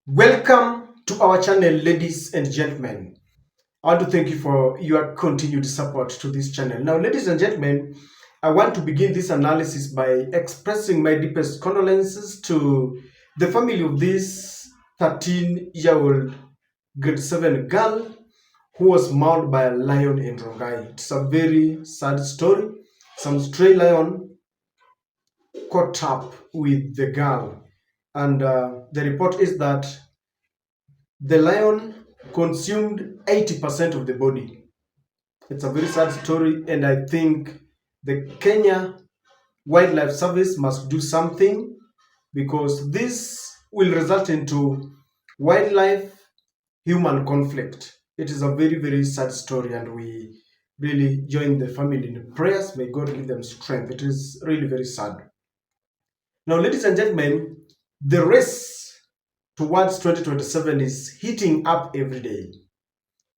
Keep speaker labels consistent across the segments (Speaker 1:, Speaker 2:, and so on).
Speaker 1: Welcome to our channel, ladies and gentlemen. I want to thank you for your continued support to this channel. Now, ladies and gentlemen, I want to begin this analysis by expressing my deepest condolences to the family of this 13-year-old grade 7 girl who was mauled by a lion in Rongai. It's a very sad story. Some stray lion caught up with the girl, and the report is that the lion consumed 80% of the body. It's a very sad story, and I think the Kenya Wildlife Service must do something because this will result into wildlife human conflict. It is a very, very sad story, and we really join the family in prayers. May God give them strength. It is really very sad. Now, ladies and gentlemen, the race towards 2027 is heating up every day.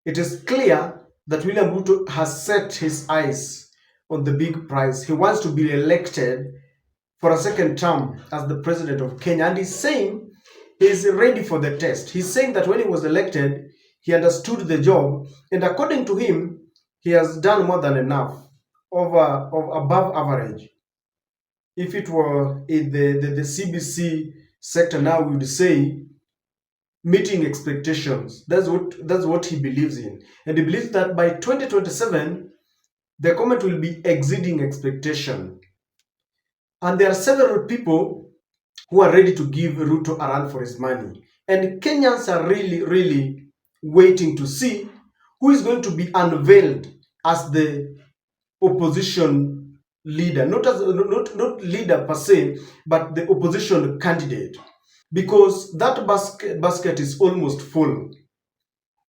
Speaker 1: It is clear that William Ruto has set his eyes on the big prize. He wants to be elected for a second term as the president of Kenya, and he's saying he's ready for the test. He's saying that when he was elected, he understood the job, and according to him, he has done more than enough, above average. If it were in the CBC sector now, we would say meeting expectations. That's what he believes in, and he believes that by 2027 the government will be exceeding expectation. And there are several people who are ready to give Ruto a run for his money, and Kenyans are really waiting to see who is going to be unveiled as the opposition leader, not leader per se, but the opposition candidate, because that basket is almost full.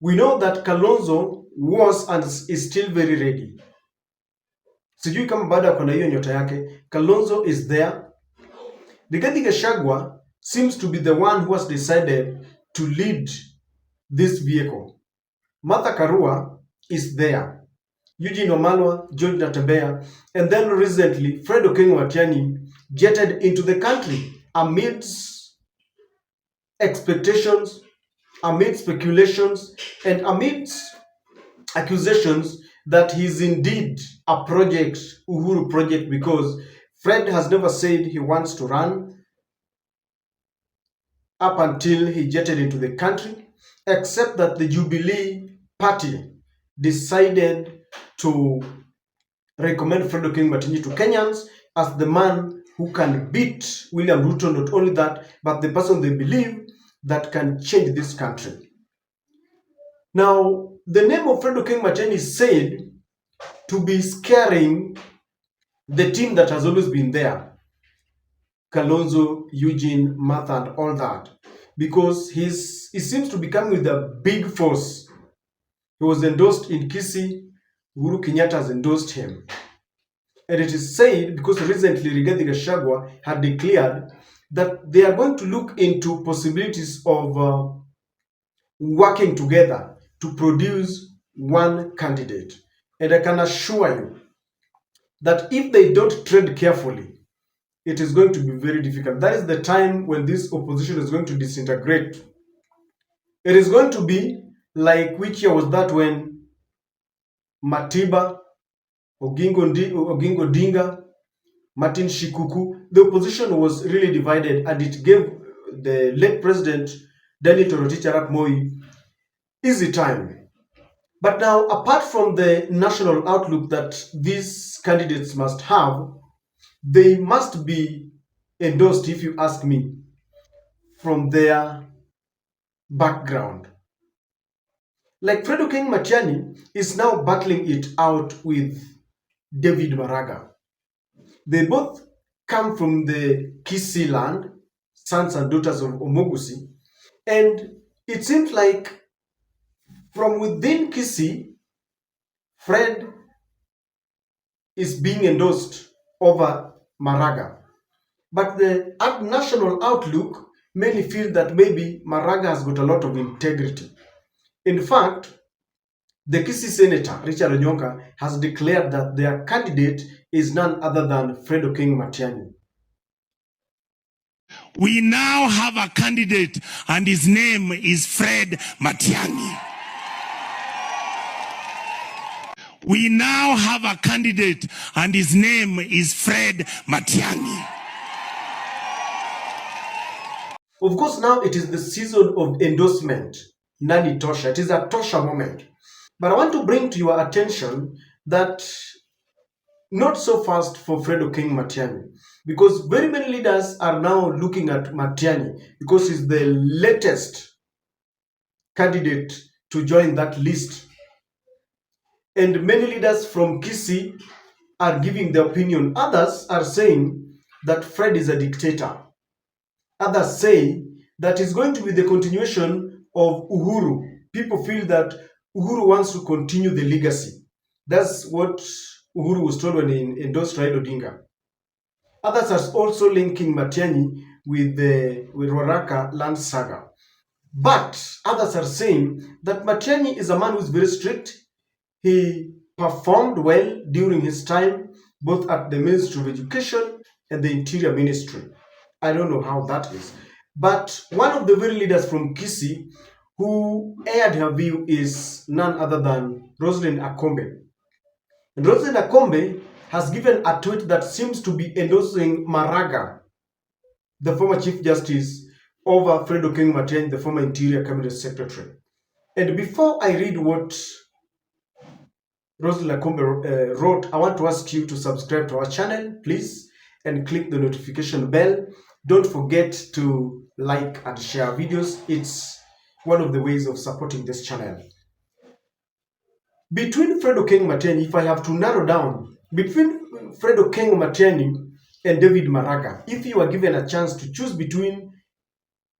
Speaker 1: We know that Kalonzo was and is still very ready. Sijui kama bado ako na hiyo nyota yake. Kalonzo is there. Rigathi Gachagua seems to be the one who has decided to lead this vehicle. Martha Karua is there. Eugene Wamalwa, George Natembea, and then recently Fred Matiang'i jetted into the country amidst expectations, amid speculations, and amidst accusations that he's indeed a project, Uhuru project, because Fred has never said he wants to run up until he jetted into the country, except that the Jubilee Party decided to recommend Fred Matiang'i to Kenyans as the man who can beat William Ruto. Not only that, but the person they believe that can change this country. Now, the name of Fred Matiang'i is said to be scaring the team that has always been there, Kalonzo, Eugene, Martha, and all that, because he seems to be coming with a big force. He was endorsed in Kisii. Uhuru Kenyatta has endorsed him. And it is said, because recently Rigathi Gachagua had declared that they are going to look into possibilities of working together to produce one candidate. And I can assure you that if they don't tread carefully, it is going to be very difficult. That is the time when this opposition is going to disintegrate. It is going to be like, which year was that, when Matiba, Ogingo Dinga, Martin Shikuku, the opposition was really divided, and it gave the late president Daniel Toroitich Arap Moi easy time. But now, apart from the national outlook that these candidates must have, they must be endorsed, if you ask me, from their background. Like Fredo King Matiang'i is now battling it out with David Maraga. They both come from the Kisii land, sons and daughters of Omogusi, and it seems like from within Kisii, Fred is being endorsed over Maraga. But the national outlook many feel that maybe Maraga has got a lot of integrity. In fact, the Kisii Senator, Richard Onyonka, has declared that their candidate is none other than Fred King Matiang'i.
Speaker 2: We now have a candidate, and his name is Fred Matiang'i. We now have a candidate, and his name is Fred Matiang'i.
Speaker 1: Of course, now it is the season of endorsement. Nani Tosha. It is a Tosha moment. But I want to bring to your attention that not so fast for Fred King Matiang'i, because very many leaders are now looking at Matiang'i because he's the latest candidate to join that list. And many leaders from Kisii are giving their opinion. Others are saying that Fred is a dictator. Others say that it's going to be the continuation of Uhuru. People feel that Uhuru wants to continue the legacy. That's what Uhuru was told when he endorsed Raila Odinga. Others are also linking Matiang'i with the Ruaraka land saga. But others are saying that Matiang'i is a man who is very strict. He performed well during his time, both at the Ministry of Education and the Interior Ministry. I don't know how that is. But one of the very leaders from Kisii who aired her view is none other than Roselyn Akombe. And Roselyn Akombe has given a tweet that seems to be endorsing Maraga, the former Chief Justice, over Fred King Matiang'i, the former Interior Cabinet Secretary. And before I read what Roselyn Akombe wrote, I want to ask you to subscribe to our channel, please, and click the notification bell. Don't forget to like and share videos. It's one of the ways of supporting this channel. Between Fred King Matiang'i, if I have to narrow down, between Fred King Matiang'i and David Maraga, if you are given a chance to choose between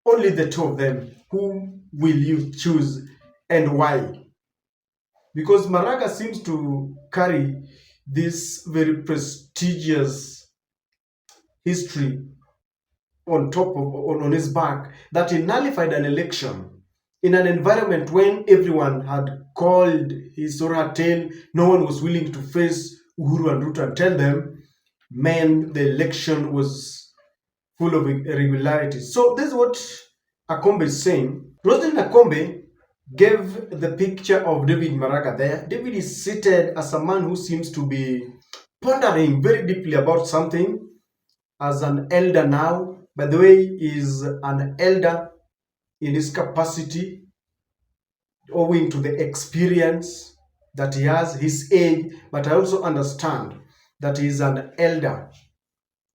Speaker 1: only the two of them, who will you choose and why? Because Maraga seems to carry this very prestigious history on his back, that he nullified an election in an environment when everyone had called his or her tail. No one was willing to face Uhuru and Ruto and tell them, man, the election was full of irregularities. So this is what Akombe is saying. Roselyn Akombe gave the picture of David Maraga there. David is seated as a man who seems to be pondering very deeply about something as an elder now. By the way, he is an elder in his capacity, owing to the experience that he has, his age, but I also understand that he is an elder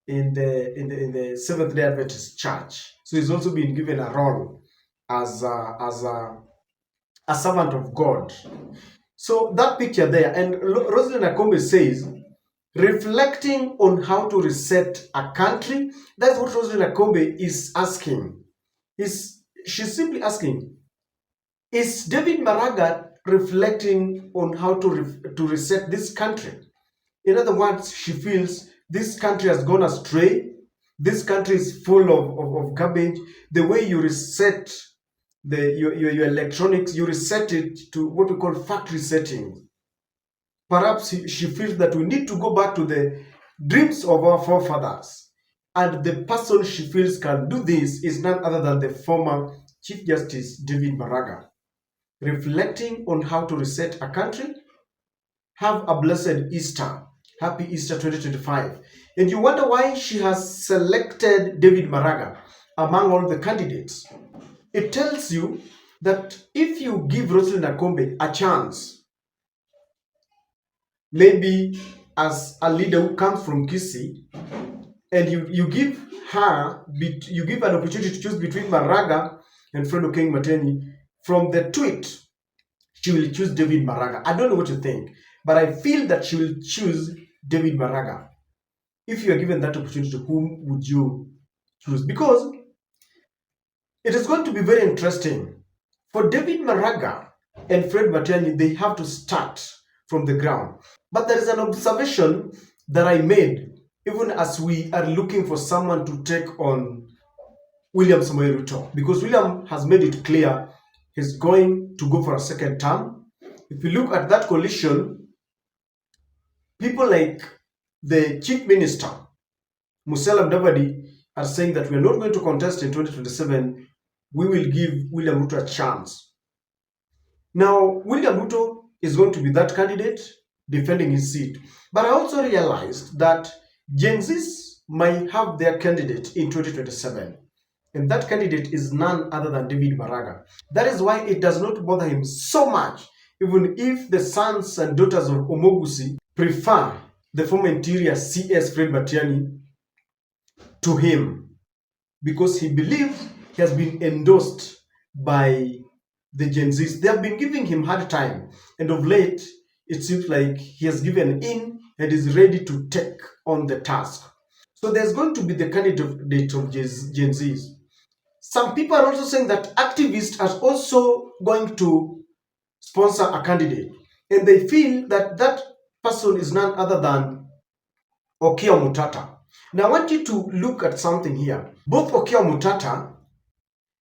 Speaker 1: in the Seventh-day Adventist Church. So he's also been given a role as a servant of God. So that picture there, and Roselyn Akombe says, reflecting on how to reset a country. That's what Roselyn Akombe is asking. She's simply asking, is David Maraga reflecting on how to reset this country? In other words, she feels this country has gone astray. This country is full of garbage. The way you reset your electronics, you reset it to what we call factory settings. Perhaps she feels that we need to go back to the dreams of our forefathers. And the person she feels can do this is none other than the former Chief Justice David Maraga. Reflecting on how to reset a country. Have a blessed Easter. Happy Easter 2025. And you wonder why she has selected David Maraga among all the candidates. It tells you that if you give Roselyn Akombe a chance, maybe as a leader who comes from Kisii, and you give an opportunity to choose between Maraga and Fred King Matiang'i, from the tweet, she will choose David Maraga. I don't know what you think, but I feel that she will choose David Maraga. If you are given that opportunity, whom would you choose? Because it is going to be very interesting. For David Maraga and Fred Matiang'i, they have to start from the ground. But there is an observation that I made, even as we are looking for someone to take on William Samoei Ruto, because William has made it clear he's going to go for a second term. If you look at that coalition, people like the Chief Minister, Musalia Mudavadi, are saying that we are not going to contest in 2027, we will give William Ruto a chance. Now, William Ruto is going to be that candidate defending his seat. But I also realized that Gen Zs might have their candidate in 2027. And that candidate is none other than David Maraga. That is why it does not bother him so much, even if the sons and daughters of Omogusi prefer the former Interior CS Fred Matiang'i to him, because he believes he has been endorsed by the Gen Zs. They have been giving him hard time, and of late, it seems like he has given in and is ready to take on the task. So there's going to be the candidate of Gen Zs. Some people are also saying that activists are also going to sponsor a candidate, and they feel that that person is none other than Okiya Mutata. Now I want you to look at something here. Both Okiya Mutata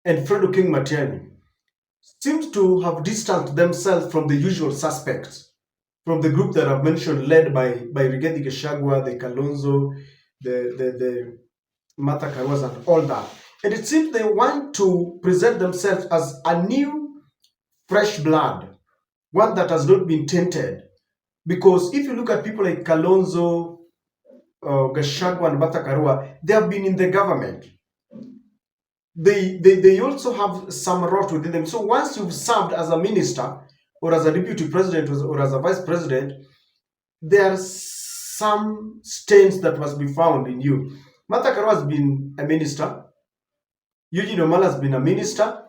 Speaker 1: and Fred King Matiang'i seems to have distanced themselves from the usual suspects, from the group that I've mentioned, led by Rigathi Gachagua, the Kalonzo, the Martha Karwas, and all that. And it seems they want to present themselves as a new, fresh blood, one that has not been tainted. Because if you look at people like Kalonzo, Gachagua, and Martha Karua, they have been in the government. They also have some rot within them. So once you've served as a minister or as a deputy president or as a vice president, there are some stains that must be found in you. Martha Karua has been a minister. Eugene Omala has been a minister.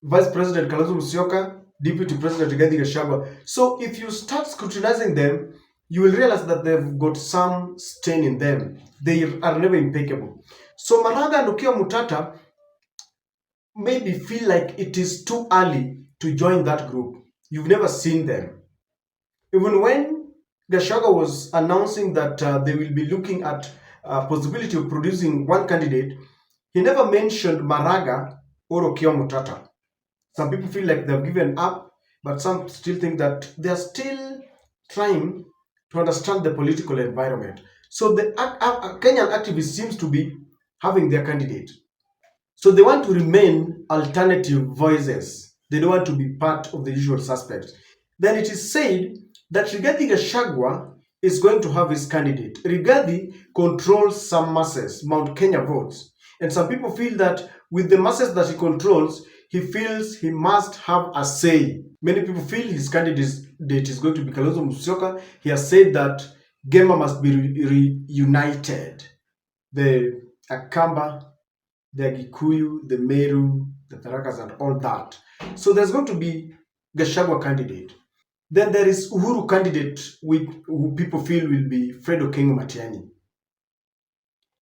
Speaker 1: Vice President Kalonzo Musyoka, Deputy President Rigathi Gachagua. So if you start scrutinizing them, you will realize that they've got some stain in them. They are never impeccable. So Maraga and Okiya Mutata maybe feel like it is too early to join that group. You've never seen them. Even when Gachagua was announcing that they will be looking at possibility of producing one candidate, he never mentioned Maraga or Okiya Mutata. Some people feel like they've given up, but some still think that they're still trying to understand the political environment. So the Kenyan activist seems to be having their candidate. So they want to remain alternative voices. They don't want to be part of the usual suspects. Then it is said that Rigathi Gachagua is going to have his candidate. Rigathi controls some masses, Mount Kenya votes. And some people feel that with the masses that he controls, he feels he must have a say. Many people feel his candidate is going to be Kalonzo Musyoka. He has said that Gema must be reunited. The Akombe, the Gikuyu, the Meru, the Tarakas, and all that. So there's going to be Gachagua candidate. Then there is Uhuru candidate, who people feel will be Fred King Matiang'i.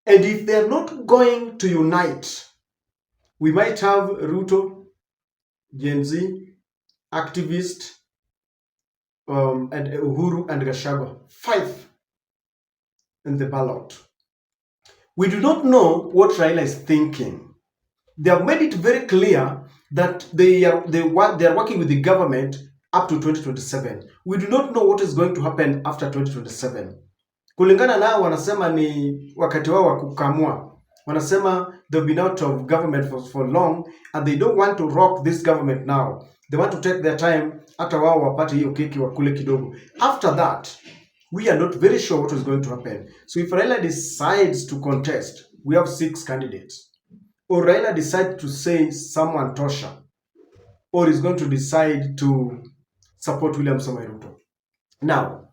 Speaker 1: And if they're not going to unite, we might have Ruto, Gen Z, activist, and Uhuru and Gachagua, 5 in the ballot. We do not know what Raila is thinking. They have made it very clear that they are working with the government up to 2027. We do not know what is going to happen after 2027. Kulingana nao wanasema ni wakati wao wa kukamua. Wanasema they've been out of government for long and they don't want to rock this government now. They want to take their time hata wao wapate hiyo keki wakule kidogo. After that, we are not very sure what is going to happen. So if Raila decides to contest, we have 6 candidates. Or Raila decides to say someone tosha, or is going to decide to support William Samoei Ruto. Now,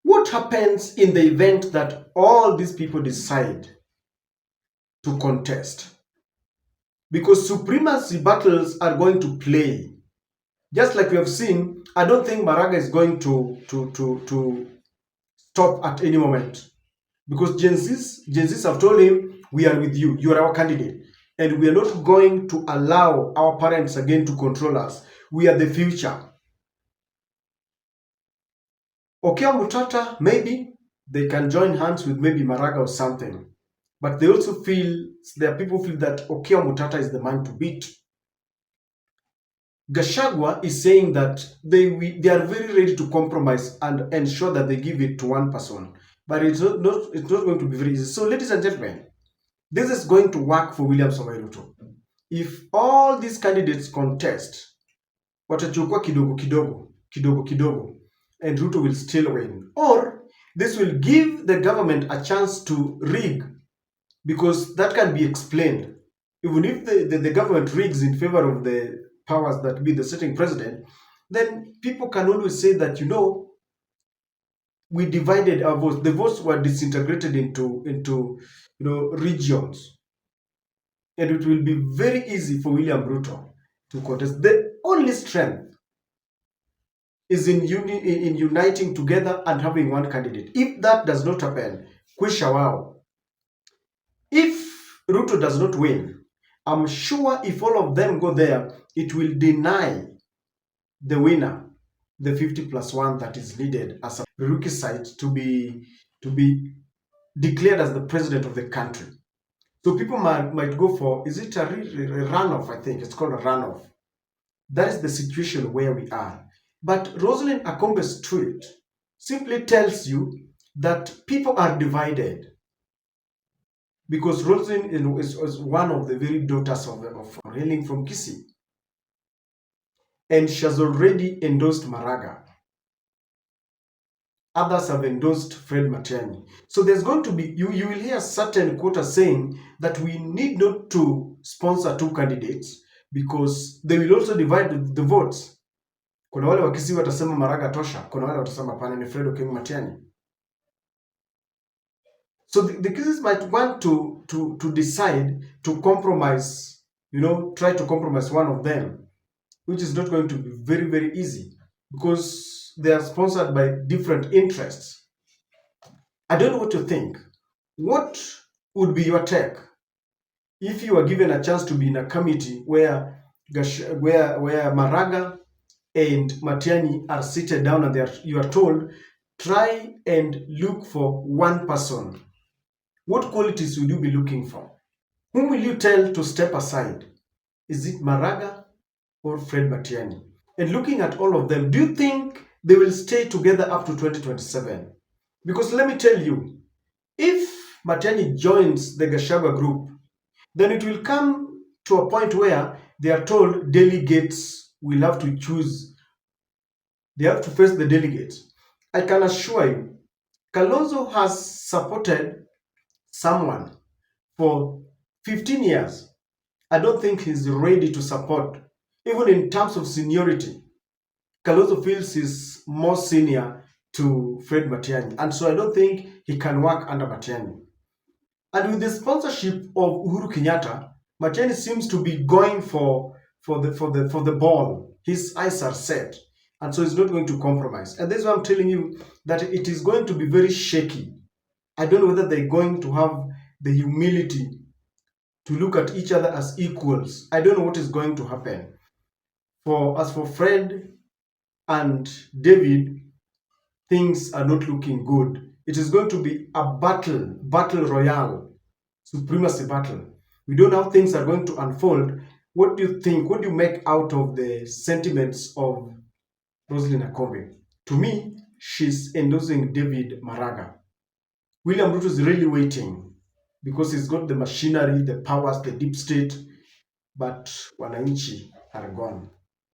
Speaker 1: what happens in the event that all these people decide to contest? Because supremacy battles are going to play. Just like we have seen, I don't think Maraga is going to stop at any moment. Because Gen Zs have told him, we are with you, you are our candidate. And we are not going to allow our parents again to control us. We are the future. Okiya Mutata, maybe they can join hands with maybe Maraga or something. But they also feel, there are people feel that Okiya Mutata is the man to beat. Gachagua is saying that they are very ready to compromise and ensure that they give it to one person. but it's not going to be very easy. So, ladies and gentlemen, this is going to work for William Samoei Ruto. If all these candidates contest, watachukua kidogo kidogo, and Ruto will still win. Or this will give the government a chance to rig, because that can be explained. Even if the government rigs in favor of the powers that be the sitting president, then people can always say that, we divided our votes. The votes were disintegrated into regions, and it will be very easy for William Ruto to contest. The only strength is in uniting together and having one candidate. If that does not happen, kwisha wao. If Ruto does not win, I'm sure if all of them go there, it will deny the winner the 50+1 that is needed as a prerequisite to be declared as the president of the country. So people might go for, is it a runoff? I think it's called a runoff. That is the situation where we are. But Roselyn Akombe's tweet simply tells you that people are divided, because Roselyn is one of the very daughters of hailing from Kisii, and she has already endorsed Maraga. Others have endorsed Fred Matiang'i. So there's going to be, you will hear certain quotas saying that we need not to sponsor two candidates because they will also divide the votes. Kuna wale wa Kisii watasema Maraga tosha, kuna wale watasema hapana ni Fred Matiang'i. So the Kisiis might want to decide to compromise, try to compromise one of them, which is not going to be very, very easy because they are sponsored by different interests. I don't know what you think. What would be your take if you were given a chance to be in a committee where Maraga and Matiang'i are seated down and you are told, try and look for one person? What qualities would you be looking for? Whom will you tell to step aside? Is it Maraga or Fred Matiang'i? And looking at all of them, do you think they will stay together up to 2027? Because let me tell you, if Matiang'i joins the Gachagua group, then it will come to a point where they are told delegates will have to choose. They have to face the delegates. I can assure you, Kalonzo has supported someone for 15 years. I don't think he's ready to support, even in terms of seniority. Kalonzo feels he's more senior to Fred Matiang'i, and so I don't think he can work under Matiang'i. And with the sponsorship of Uhuru Kenyatta, Matiang'i seems to be going for the ball. His eyes are set, and so he's not going to compromise. And this is why I'm telling you that it is going to be very shaky. I don't know whether they're going to have the humility to look at each other as equals. I don't know what is going to happen. As for Fred and David, things are not looking good. It is going to be a battle royale, supremacy battle. We don't know how things are going to unfold. What do you think? What do you make out of the sentiments of Roselyn Akombe? To me, she's endorsing David Maraga. William Ruto is really waiting because he's got the machinery, the powers, the deep state, but wananchi are gone.